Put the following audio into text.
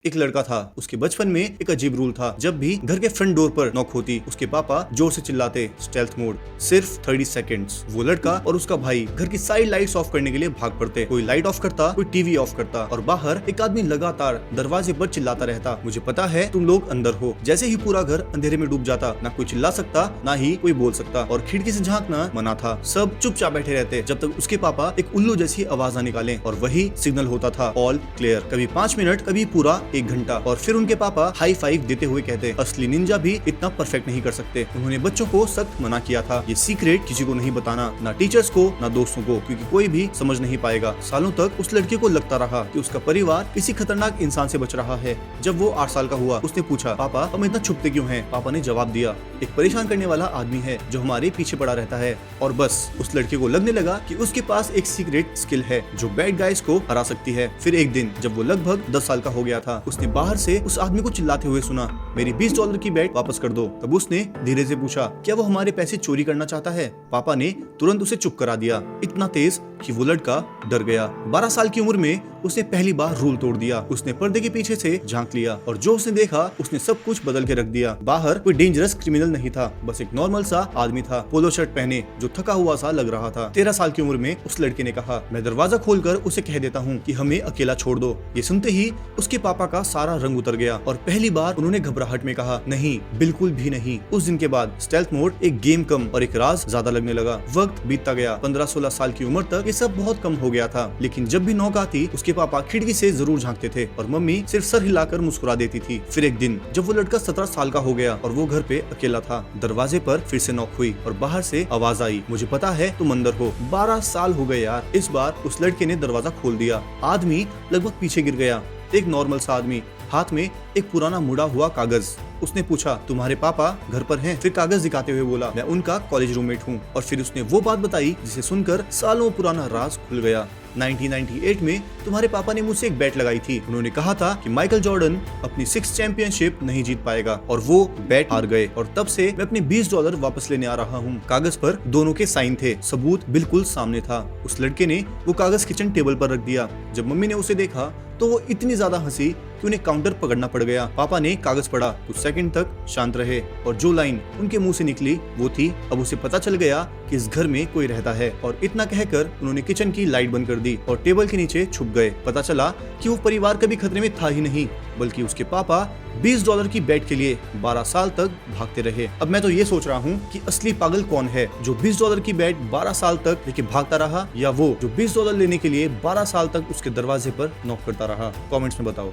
एक लड़का था, उसके बचपन में एक अजीब रूल था। जब भी घर के फ्रंट डोर पर नॉक होती, उसके पापा जोर से चिल्लाते स्टेल्थ मोड, सिर्फ 30 सेकंड्स। वो लड़का और उसका भाई घर की सारी लाइट्स ऑफ करने के लिए भाग पड़ते। कोई लाइट ऑफ करता, कोई टीवी ऑफ करता और बाहर एक आदमी लगातार दरवाजे पर चिल्लाता रहता, मुझे पता है तुम लोग अंदर हो। जैसे ही पूरा घर अंधेरे में डूब जाता, ना कोई चिल्ला सकता, ना ही कोई बोल सकता और खिड़की से झांकना मना था। सब चुपचाप बैठे रहते जब तक उसके पापा एक उल्लू जैसी आवाज ना निकाले और वही सिग्नल होता था, ऑल क्लियर। कभी 5 मिनट, कभी पूरा 1 घंटा। और फिर उनके पापा हाई फाइव देते हुए कहते, असली निंजा भी इतना परफेक्ट नहीं कर सकते। उन्होंने बच्चों को सख्त मना किया था, ये सीक्रेट किसी को नहीं बताना, ना टीचर्स को ना दोस्तों को, क्योंकि कोई भी समझ नहीं पाएगा। सालों तक उस लड़के को लगता रहा कि उसका परिवार किसी खतरनाक इंसान से बच रहा है। जब वो 8 साल का हुआ, उसने पूछा, पापा हम इतना छुपते क्यों हैं? पापा ने जवाब दिया, एक परेशान करने वाला आदमी है जो हमारे पीछे पड़ा रहता है। और बस उस लड़के को लगने लगा कि उसके पास एक सीक्रेट स्किल है जो बैड गाइज को हरा सकती है। फिर एक दिन जब वो लगभग 10 साल का हो गया था, उसने बाहर से उस आदमी को चिल्लाते हुए सुना, मेरी $20 की बेट वापस कर दो। तब उसने धीरे से पूछा, क्या वो हमारे पैसे चोरी करना चाहता है? पापा ने तुरंत उसे चुप करा दिया, इतना तेज कि वो लड़का डर गया। 12 साल की उम्र में उसने पहली बार रूल तोड़ दिया। उसने पर्दे के पीछे से झांक लिया और जो उसने देखा उसने सब कुछ बदल के रख दिया। बाहर कोई डेंजरस क्रिमिनल नहीं था, बस एक नॉर्मल सा आदमी था, पोलो शर्ट पहने, जो थका हुआ सा लग रहा था। 13 साल की उम्र में उस लड़के ने कहा, मैं दरवाजा खोलकर उसे कह देता हूँ कि हमें अकेला छोड़ दो। ये सुनते ही उसके पापा का सारा रंग उतर गया और पहली बार उन्होंने घबराहट में कहा, नहीं, बिल्कुल भी नहीं। उस दिन के बाद स्टेल्थ मोड एक गेम कम और एक राज ज्यादा लगने लगा। वक्त बीतता गया, 15-16 साल की उम्र तक ये सब बहुत कम हो गया था, लेकिन जब भी नौक आती उसके पापा खिड़की से जरूर झांकते थे और मम्मी सिर्फ सर हिलाकर मुस्कुरा देती थी। फिर एक दिन जब वो लड़का 17 साल का हो गया और वो घर पे अकेला था, दरवाजे पर फिर से नॉक हुई और बाहर से आवाज आई, मुझे पता है तुम अंदर हो। 12 साल हो गए यार। इस बार उस लड़के ने दरवाजा खोल दिया। आदमी लगभग पीछे गिर गया, एक नॉर्मल सा आदमी, हाथ में एक पुराना मुड़ा हुआ कागज। उसने पूछा, तुम्हारे पापा घर पर हैं? फिर कागज दिखाते हुए बोला, मैं उनका कॉलेज रूममेट हूँ। और फिर उसने वो बात बताई जिसे सुनकर सालों पुराना राज खुल गया। 1998 में तुम्हारे पापा ने मुझसे एक बेट लगाई थी। उन्होंने कहा था कि माइकल जॉर्डन अपनी 6th चैंपियनशिप नहीं जीत पाएगा और वो बेट हार गए। और तब से मैं अपने $20 वापस लेने आ रहा हूँ। कागज पर दोनों के साइन थे, सबूत बिल्कुल सामने था। उस लड़के ने वो कागज किचन टेबल पर रख दिया। जब मम्मी ने उसे देखा तो वो इतनी ज्यादा हंसी कि उन्हें काउंटर पकड़ना पड़ गया। पापा ने कागज पढ़ा, कुछ सेकंड तक शांत रहे और जो लाइन उनके मुंह से निकली वो थी, अब उसे पता चल गया कि इस घर में कोई रहता है। और इतना कहकर उन्होंने किचन की लाइट बंद कर दी और टेबल के नीचे छुप गए। पता चला कि वो परिवार कभी खतरे में था ही नहीं, बल्कि उसके पापा $20 की बेट के लिए 12 साल तक भागते रहे। अब मैं तो ये सोच रहा हूँ कि असली पागल कौन है, जो $20 की बेट 12 साल तक लेके भागता रहा, या वो जो $20 लेने के लिए 12 साल तक उसके दरवाजे पर नॉक करता रहा। कमेंट्स में बताओ।